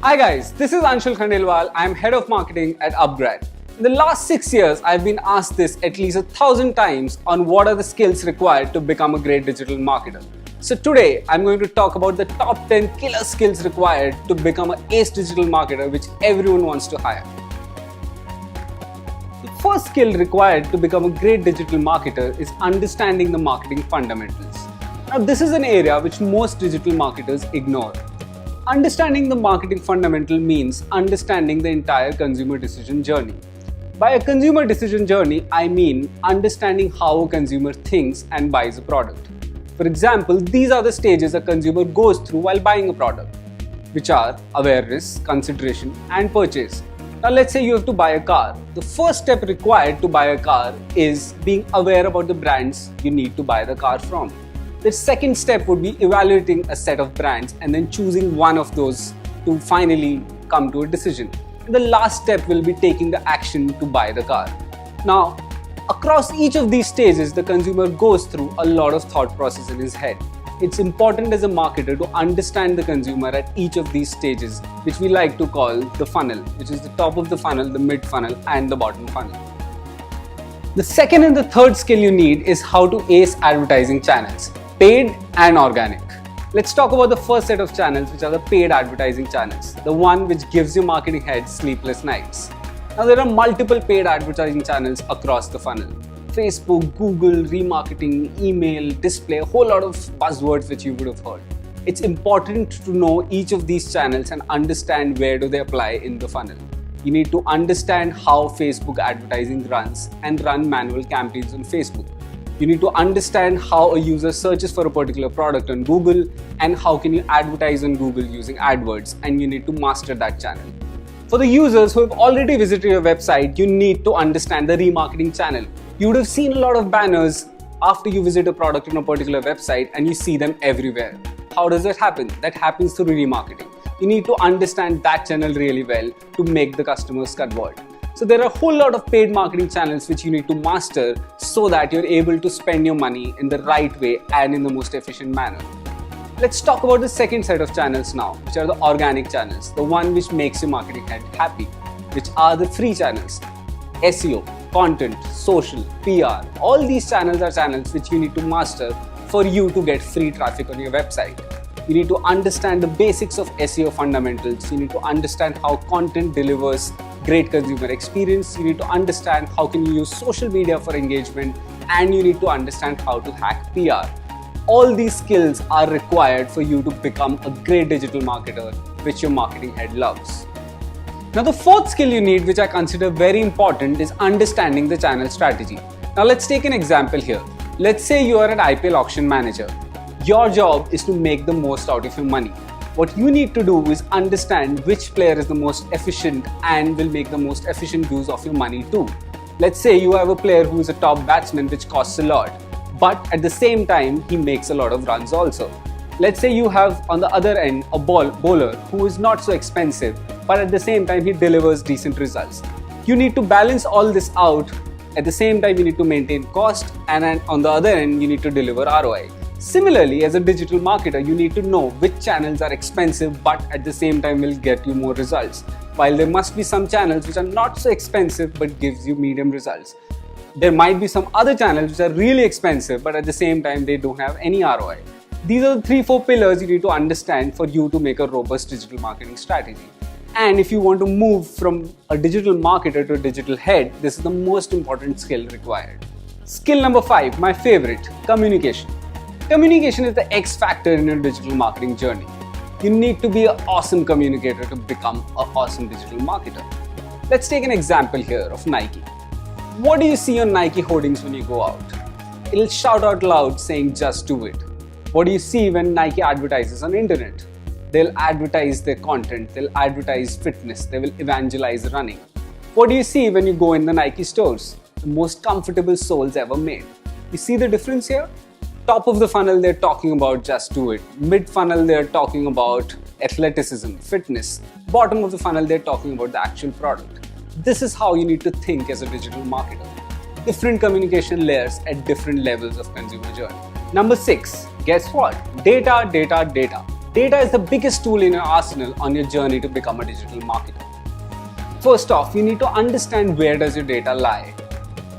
Hi guys, this is Anshul Khandelwal. I'm head of marketing at Upgrad. In the last 6 years, I've been asked this at least 1,000 times on what are the skills required to become a great digital marketer. So today, I'm going to talk about the top 10 killer skills required to become an ace digital marketer which everyone wants to hire. The first skill required to become a great digital marketer is understanding the marketing fundamentals. Now, this is an area which most digital marketers ignore. Understanding the marketing fundamental means understanding the entire consumer decision journey. By a consumer decision journey, I mean understanding how a consumer thinks and buys a product. For example, these are the stages a consumer goes through while buying a product, which are awareness, consideration, and purchase. Now, let's say you have to buy a car. The first step required to buy a car is being aware about the brands you need to buy the car from. The second step would be evaluating a set of brands and then choosing one of those to finally come to a decision. And the last step will be taking the action to buy the car. Now, across each of these stages, the consumer goes through a lot of thought process in his head. It's important as a marketer to understand the consumer at each of these stages, which we like to call the funnel, which is the top of the funnel, the mid funnel, and the bottom funnel. The second and the third skill you need is how to ace advertising channels, paid and organic. Let's talk about the first set of channels, which are the paid advertising channels, the one which gives your marketing heads sleepless nights. Now, there are multiple paid advertising channels across the funnel. Facebook, Google, remarketing, email, display, a whole lot of buzzwords which you would have heard. It's important to know each of these channels and understand where do they apply in the funnel. You need to understand how Facebook advertising runs and run manual campaigns on Facebook. You need to understand how a user searches for a particular product on Google and how can you advertise on Google using AdWords, and you need to master that channel. For the users who have already visited your website, you need to understand the remarketing channel. You would have seen a lot of banners after you visit a product on a particular website and you see them everywhere. How does that happen? That happens through remarketing. You need to understand that channel really well to make the customers convert. So there are a whole lot of paid marketing channels which you need to master so that you're able to spend your money in the right way and in the most efficient manner. Let's talk about the second set of channels now, which are the organic channels, the one which makes your marketing head happy, which are the free channels. SEO, content, social, PR, all these channels are channels which you need to master for you to get free traffic on your website. You need to understand the basics of SEO fundamentals. You need to understand how content delivers great consumer experience. You need to understand how can you use social media for engagement, and you need to understand how to hack PR. All these skills are required for you to become a great digital marketer, which your marketing head loves. Now, the fourth skill you need, which I consider very important, is understanding the channel strategy. Now, let's take an example here. Let's say you are an IPL auction manager. Your job is to make the most out of your money. What you need to do is understand which player is the most efficient and will make the most efficient use of your money too. Let's say you have a player who is a top batsman which costs a lot, but at the same time he makes a lot of runs also. Let's say you have on the other end a bowler who is not so expensive, but at the same time he delivers decent results. You need to balance all this out. At the same time you need to maintain cost, and on the other end you need to deliver ROI. Similarly, as a digital marketer, you need to know which channels are expensive but at the same time will get you more results, while there must be some channels which are not so expensive but gives you medium results. There might be some other channels which are really expensive but at the same time they don't have any ROI. These are the 3-4 pillars you need to understand for you to make a robust digital marketing strategy. And if you want to move from a digital marketer to a digital head, this is the most important skill required. Skill number 5, my favorite, communication. Communication is the X factor in your digital marketing journey. You need to be an awesome communicator to become an awesome digital marketer. Let's take an example here of Nike. What do you see on Nike hoardings when you go out? It'll shout out loud saying, "Just do it." What do you see when Nike advertises on internet? They'll advertise their content, they'll advertise fitness, they will evangelize running. What do you see when you go in the Nike stores? The most comfortable soles ever made. You see the difference here? Top of the funnel, they're talking about just do it. Mid funnel, they're talking about athleticism, fitness. Bottom of the funnel, they're talking about the actual product. This is how you need to think as a digital marketer. Different communication layers at different levels of consumer journey. Number 6, guess what? Data, data, data. Data is the biggest tool in your arsenal on your journey to become a digital marketer. First off, you need to understand where does your data lie.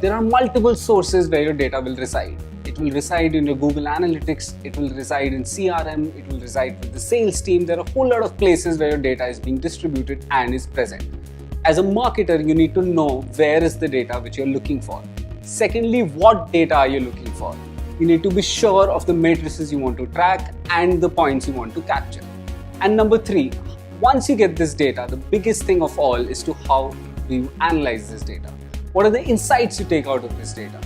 There are multiple sources where your data will reside. It will reside in your Google Analytics, it will reside in CRM, it will reside with the sales team. There are a whole lot of places where your data is being distributed and is present. As a marketer, you need to know where is the data which you're looking for. Secondly, what data are you looking for? You need to be sure of the matrices you want to track and the points you want to capture. And number three, once you get this data, the biggest thing of all is to how do you analyze this data? What are the insights you take out of this data?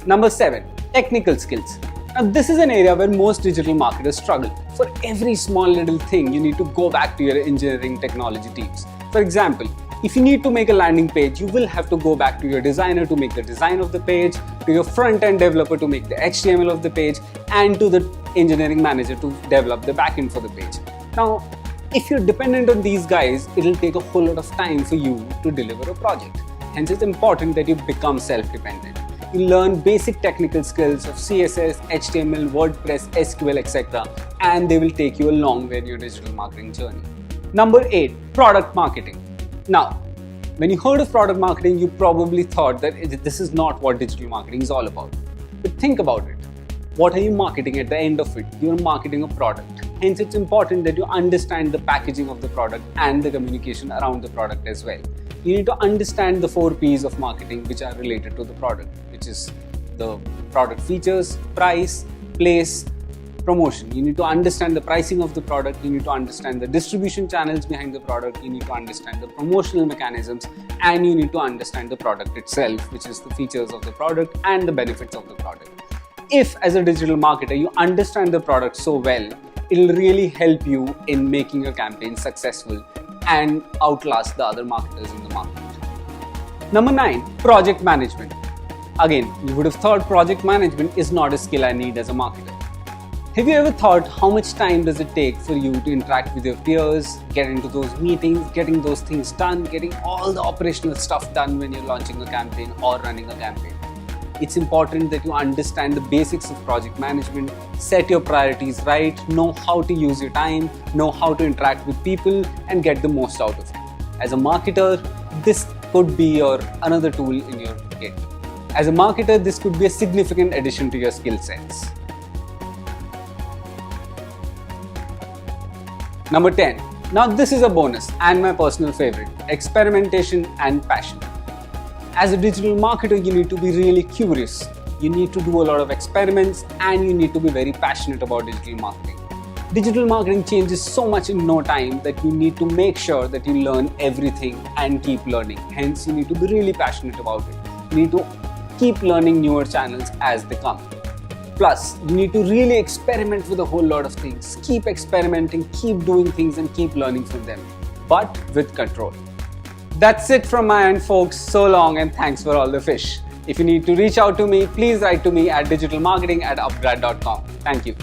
Number 7, technical skills. Now this is an area where most digital marketers struggle. For every small little thing, you need to go back to your engineering technology teams. For example, if you need to make a landing page, you will have to go back to your designer to make the design of the page, to your front-end developer to make the HTML of the page, and to the engineering manager to develop the backend for the page. Now, if you're dependent on these guys, it'll take a whole lot of time for you to deliver a project. Hence, it's important that you become self-dependent. You learn basic technical skills of CSS, HTML, WordPress, SQL, etc. and they will take you a long way in your digital marketing journey. Number 8, product marketing. Now, when you heard of product marketing, you probably thought that this is not what digital marketing is all about. But think about it. What are you marketing at the end of it? You're marketing a product. Hence, it's important that you understand the packaging of the product and the communication around the product as well. You need to understand the 4 P's of marketing which are related to the product, which is the product features, price, place, promotion. You need to understand the pricing of the product, you need to understand the distribution channels behind the product, you need to understand the promotional mechanisms, and you need to understand the product itself, which is the features of the product and the benefits of the product. If as a digital marketer you understand the product so well, it'll really help you in making your campaign successful and outlast the other marketers in the market. Number 9, project management. Again, you would have thought project management is not a skill I need as a marketer. Have you ever thought how much time does it take for you to interact with your peers, get into those meetings, getting those things done, getting all the operational stuff done when you're launching a campaign or running a campaign? It's important that you understand the basics of project management, set your priorities right, know how to use your time, know how to interact with people and get the most out of it. As a marketer, this could be your another tool in your kit. As a marketer, this could be a significant addition to your skill sets. Number 10. Now this is a bonus and my personal favorite, experimentation and passion. As a digital marketer, you need to be really curious. You need to do a lot of experiments and you need to be very passionate about digital marketing. Digital marketing changes so much in no time that you need to make sure that you learn everything and keep learning. Hence, you need to be really passionate about it. You need to keep learning newer channels as they come. Plus, you need to really experiment with a whole lot of things. Keep experimenting, keep doing things and keep learning from them, but with control. That's it from my end, folks. So long and thanks for all the fish. If you need to reach out to me, please write to me at digitalmarketing@upgrad.com. Thank you.